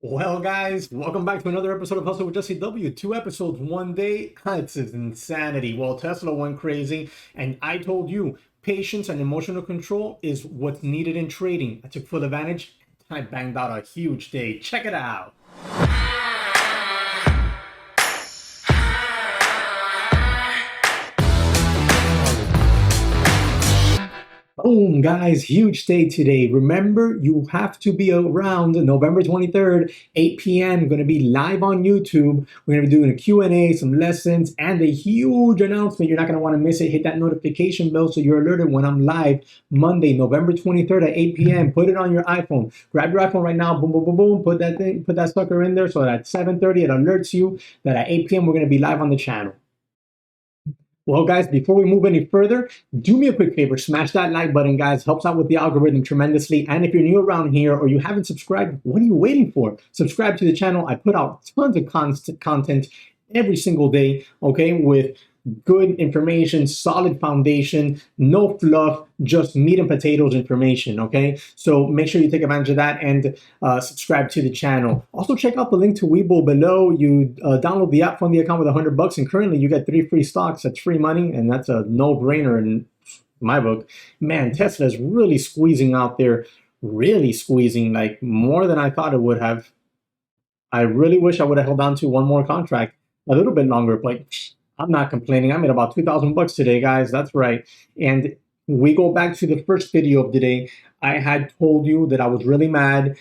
Well, guys, welcome back to another episode of Hustle with JesseW. 2 episodes, one day. It's insanity. Well, Tesla went crazy, and I told you patience and emotional control is what's needed in trading. I took full advantage. I banged out a huge day. Check it out. Boom, guys, huge day today. Remember, you have to be around November 23rd, 8 p.m. Going to be live on YouTube. We're going to be doing a Q&A, some lessons, and a huge announcement. You're not going to want to miss it. Hit that notification bell so you're alerted when I'm live Monday, November 23rd at 8 p.m. Put it on your iPhone. Grab your iPhone right now. Boom, boom, boom, boom. Put that sucker in there so that at 7:30 it alerts you that at 8 p.m. we're going to be live on the channel. Well, guys, before we move any further, do me a quick favor. Smash that like button, guys. Helps out with the algorithm tremendously. And if you're new around here or you haven't subscribed, what are you waiting for? Subscribe to the channel. I put out tons of content every single day, okay, with good information, solid foundation, no fluff, just meat and potatoes information, okay? So make sure you take advantage of that and subscribe to the channel. Also, check out the link to Webull below. You download the app, fund the account with $100, and currently you get 3 free stocks. That's free money, and that's a no-brainer in my book. Man, Tesla is really squeezing out there, really squeezing, like more than I thought it would have. I really wish I would have held on to one more contract a little bit longer, but I'm not complaining. I made about $2,000 today, guys. That's right. And we go back to the first video of the day. I had told you that I was really mad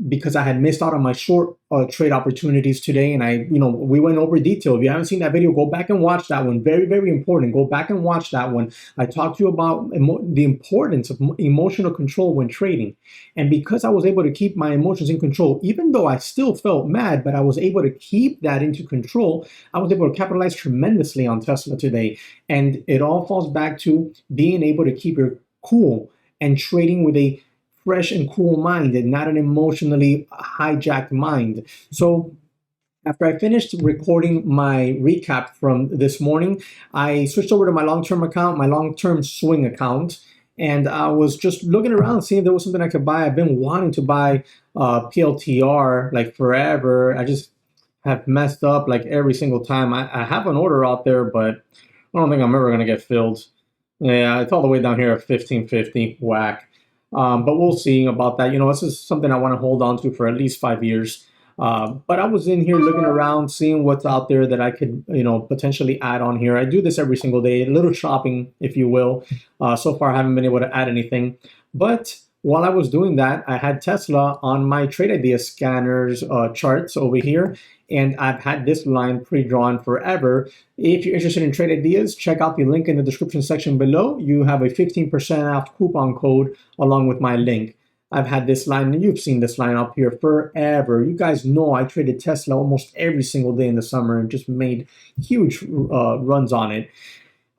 because I had missed out on my short trade opportunities today. And we went over detail. If you haven't seen that video, go back and watch that one. Very, very important. Go back and watch that one. I talked to you about the importance of emotional control when trading. And because I was able to keep my emotions in control, even though I still felt mad, but I was able to keep that into control, I was able to capitalize tremendously on Tesla today. And it all falls back to being able to keep your cool and trading with a fresh and cool mind and not an emotionally hijacked mind. So after I finished recording my recap from this morning, I switched over to my long-term account, my long-term swing account, and I was just looking around, seeing if there was something I could buy. I've been wanting to buy PLTR like forever. I just have messed up like every single time. I have an order out there, but I don't think I'm ever going to get filled. Yeah, it's all the way down here at 1550, whack. But we'll see about that. This is something I want to hold on to for at least 5 years. But I was in here looking around, seeing what's out there that I could, potentially add on here. I do this every single day, a little shopping, if you will. So far, I haven't been able to add anything. But while I was doing that, I had Tesla on my trade idea scanners charts over here. And I've had this line pre-drawn forever. If you're interested in trade ideas, check out the link in the description section below. You have a 15% off coupon code along with my link. I've had this line, and you've seen this line up here forever. You guys know I traded Tesla almost every single day in the summer and just made huge runs on it.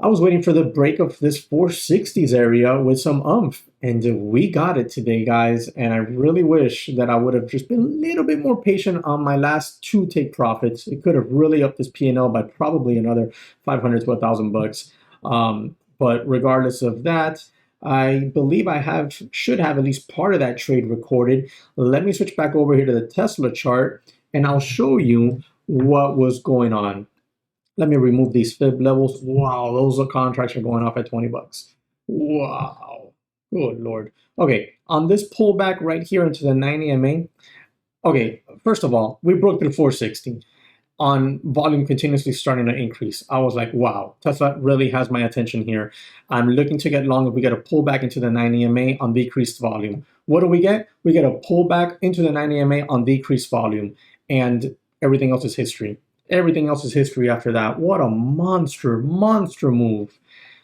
I was waiting for the break of this 460s area with some oomph, and we got it today, guys. And I really wish that I would have just been a little bit more patient on my last 2 take profits. It could have really upped this P&L by probably another 500 to $1,000. But regardless of that, I believe I should have at least part of that trade recorded. Let me switch back over here to the Tesla chart, and I'll show you what was going on. Let me remove these fib levels. Wow, those contracts are going off at $20. Wow, good Lord. Okay, on this pullback right here into the 90 MA, okay, first of all, we broke through 460 on volume continuously starting to increase. I was like, wow, Tesla really has my attention here. I'm looking to get long if we get a pullback into the 90 MA on decreased volume. What do we get? We get a pullback into the 90 MA on decreased volume, and everything else is history. Everything else is history after that. What a monster move.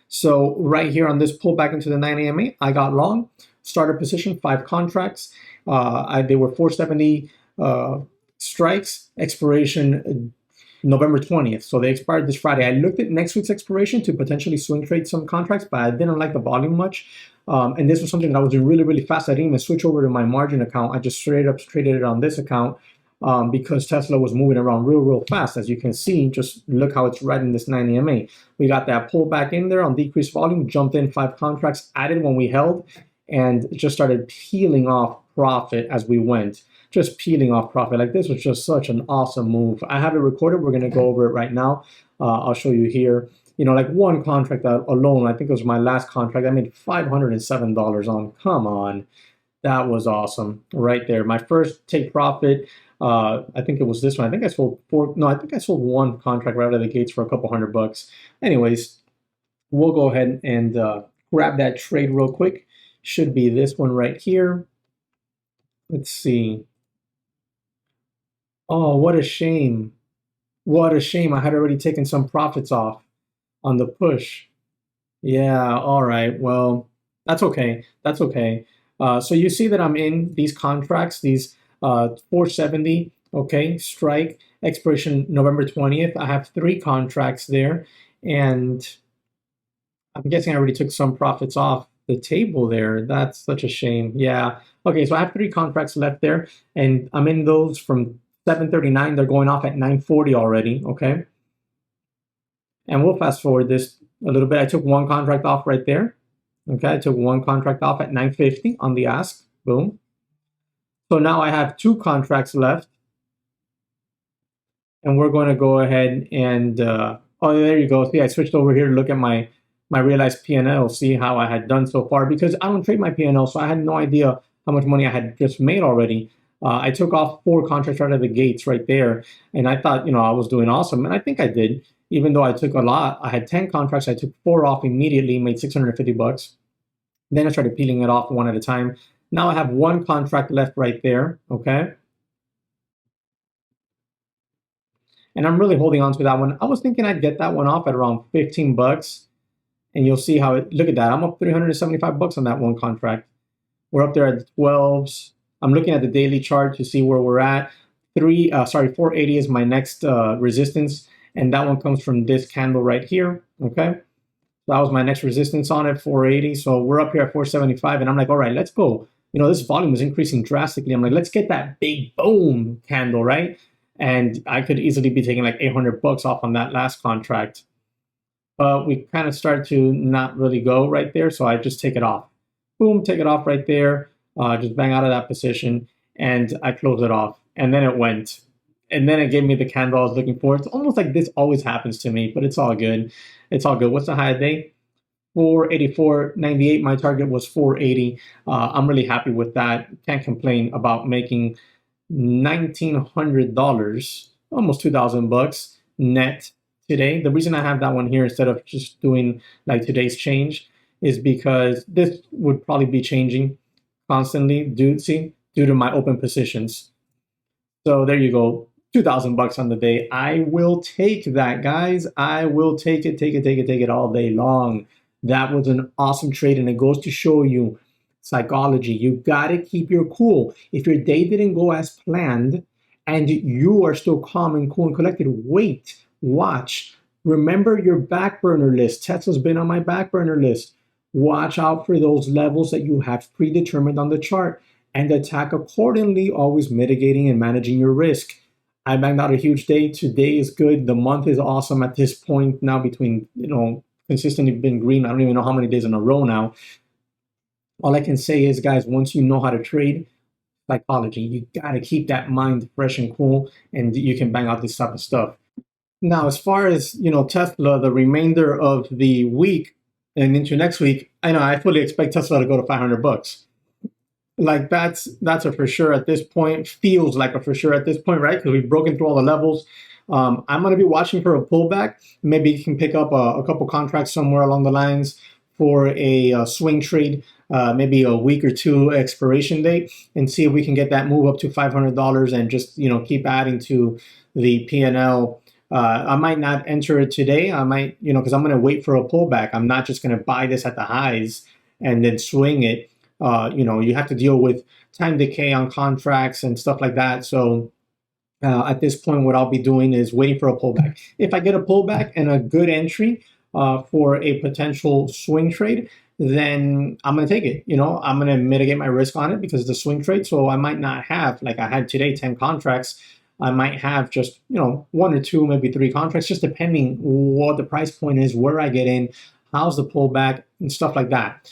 So right here on this pullback into the 90 MA, I got long, started position, 5 contracts. They were 470 strikes, expiration November 20th. So they expired this Friday. I looked at next week's expiration to potentially swing trade some contracts, but I didn't like the volume much. And this was something that I was doing really, really fast. I didn't even switch over to my margin account. I just straight up traded it on this account. Because Tesla was moving around real fast. As you can see, just look how it's right in this 90 MA. We got that pullback in there on decreased volume, jumped in 5 contracts, added when we held, and it just started peeling off profit as we went, just peeling off profit. Like this was just such an awesome move. I have it recorded. We're going to go over it right now. I'll show you here. You know, like one contract alone, I think it was my last contract, I made $507 on. Come on. That was awesome right there. My first take profit, I think it was this one. I think I sold one contract right out of the gates for a couple $100. Anyways, we'll go ahead and grab that trade real quick. Should be this one right here. Let's see. Oh, what a shame. What a shame. I had already taken some profits off on the push. Yeah, all right. Well, that's okay. That's okay. So you see that I'm in these contracts, these 470, okay, strike, expiration November 20th. I have 3 contracts there, and I'm guessing I already took some profits off the table there. That's such a shame. Yeah. Okay, so I have 3 contracts left there, and I'm in those from 739. They're going off at 940 already, okay? And we'll fast forward this a little bit. I took one contract off right there. Okay, I took one contract off at 950 on the ask. Boom. So now I have 2 contracts left. And we're going to go ahead and, oh, there you go. See, I switched over here to look at my realized P&L, see how I had done so far, because I don't trade my P&L, so I had no idea how much money I had just made already. I took off 4 contracts right out of the gates right there, and I thought, you know, I was doing awesome, and I think I did. Even though I took a lot, I had 10 contracts, I took 4 off immediately, made $650. Then I started peeling it off one at a time. Now I have 1 contract left right there, okay? And I'm really holding on to that one. I was thinking I'd get that one off at around $15. And you'll see how it, look at that. I'm up $375 on that one contract. We're up there at the 12s. I'm looking at the daily chart to see where we're at. 480 is my next resistance. And that one comes from this candle right here, okay? So that was my next resistance on it, 480. So we're up here at 475, and I'm like, all right, let's go. You know, this volume is increasing drastically. I'm like, let's get that big boom candle, right? And I could easily be taking like $800 off on that last contract. But we kind of start to not really go right there, so I just take it off. Boom, take it off right there. Just bang out of that position, and I close it off. And then it went. And then it gave me the candle I was looking for. It's almost like this always happens to me, but it's all good. It's all good. What's the high day? 484.98. My target was 480. I'm really happy with that. Can't complain about making $1,900, almost $2,000 net today. The reason I have that one here instead of just doing like today's change is because this would probably be changing constantly due to my open positions. So there you go. $2,000 on the day. I will take that, guys. I will take it all day long. That was an awesome trade, and it goes to show you psychology. You got to keep your cool. If your day didn't go as planned and you are still calm and cool and collected, wait, watch. Remember your back burner list. Tesla's been on my back burner list. Watch out for those levels that you have predetermined on the chart and attack accordingly, always mitigating and managing your risk. I banged out a huge day. Today is good. The month is awesome at this point now, between, you know, consistently been green. I don't even know how many days in a row now. All I can say is, guys, once you know how to trade, psychology, you got to keep that mind fresh and cool, and you can bang out this type of stuff. Now, as far as, you know, Tesla, the remainder of the week and into next week, I know I fully expect Tesla to go to $500. Like that's a for sure at this point. Feels like a for sure at this point, right? Because we've broken through all the levels. I'm going to be watching for a pullback. Maybe you can pick up a couple contracts somewhere along the lines for a swing trade, maybe a week or 2 expiration date, and see if we can get that move up to $500 and just, you know, keep adding to the P&L. I might not enter it today. I might, you know, because I'm going to wait for a pullback. I'm not just going to buy this at the highs and then swing it. You know, you have to deal with time decay on contracts and stuff like that. So at this point, what I'll be doing is waiting for a pullback. If I get a pullback and a good entry for a potential swing trade, then I'm going to take it. You know, I'm going to mitigate my risk on it because it's a swing trade. So I might not have, like I had today, 10 contracts. I might have just, you know, 1 or 2, maybe 3 contracts, just depending what the price point is, where I get in, how's the pullback, and stuff like that.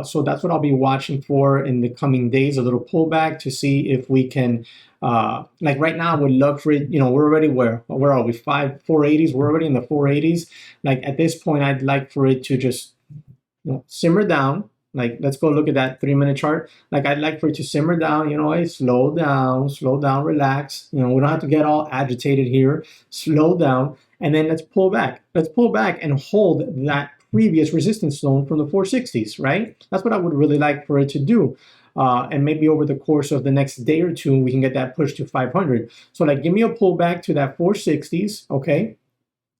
So that's what I'll be watching for in the coming days, a little pullback to see if we can, like right now, I would love for it, we're already where are we, 480s, we're already in the 480s. Like at this point, I'd like for it to just simmer down. Like, let's go look at that 3-minute chart. Like, I'd like for it to simmer down, slow down, relax. We don't have to get all agitated here. Slow down, and then let's pull back. Let's pull back and hold that previous resistance zone from the 460s, right? That's what I would really like for it to do. And maybe over the course of the next day or two, we can get that push to 500. So, like, give me a pullback to that 460s, okay?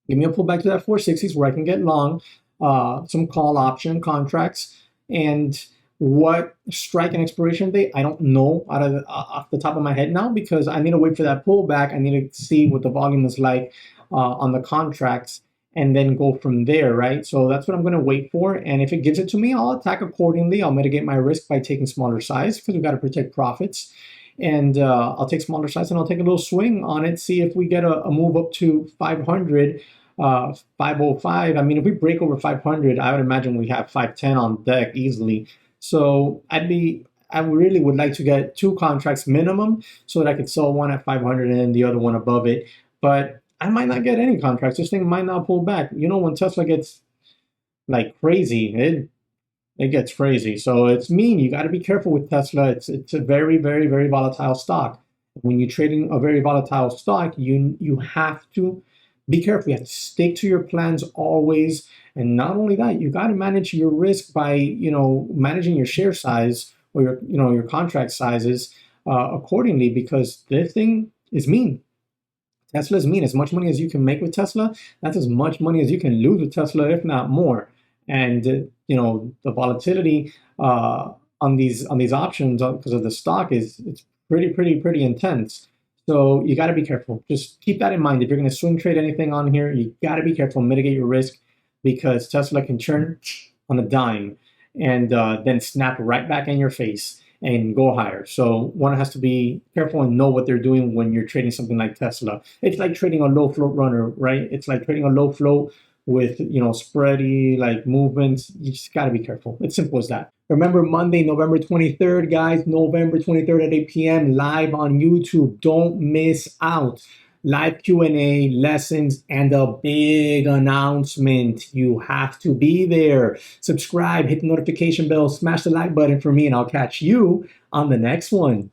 Give me a pullback to that 460s where I can get long some call option contracts. And what strike and expiration date, I don't know off the top of my head now, because I need to wait for that pullback. I need to see what the volume is like on the contracts and then go from there, right? So that's what I'm going to wait for. And if it gives it to me, I'll attack accordingly. I'll mitigate my risk by taking smaller size because we've got to protect profits. And I'll take smaller size and I'll take a little swing on it, see if we get a move up to 500. 505. I mean, if we break over 500, I would imagine we have 510 on deck easily. So I really would like to get 2 contracts minimum so that I could sell one at 500 and then the other one above it. But I might not get any contracts. This thing might not pull back. When Tesla gets like crazy, it gets crazy. So it's mean. You got to be careful with Tesla. It's a very, very, very volatile stock. When you're trading a very volatile stock, you have to be careful. You have to stick to your plans always. And not only that, you got to manage your risk by, managing your share size or your contract sizes accordingly, because this thing is mean. Tesla is mean. As much money as you can make with Tesla, that's as much money as you can lose with Tesla, if not more. And, the volatility on these options because of the stock it's pretty intense. So you got to be careful. Just keep that in mind. If you're going to swing trade anything on here, you got to be careful, mitigate your risk, because Tesla can turn on a dime and then snap right back in your face and go higher. So one has to be careful and know what they're doing when you're trading something like Tesla. It's like trading a low float runner, right? It's like trading a low float with, spready like movements. You just got to be careful. It's simple as that. Remember, Monday, November 23rd, guys, November 23rd at 8 p.m. live on YouTube. Don't miss out. Live Q&A, lessons, and a big announcement. You have to be there. Subscribe, hit the notification bell, smash the like button for me, and I'll catch you on the next one.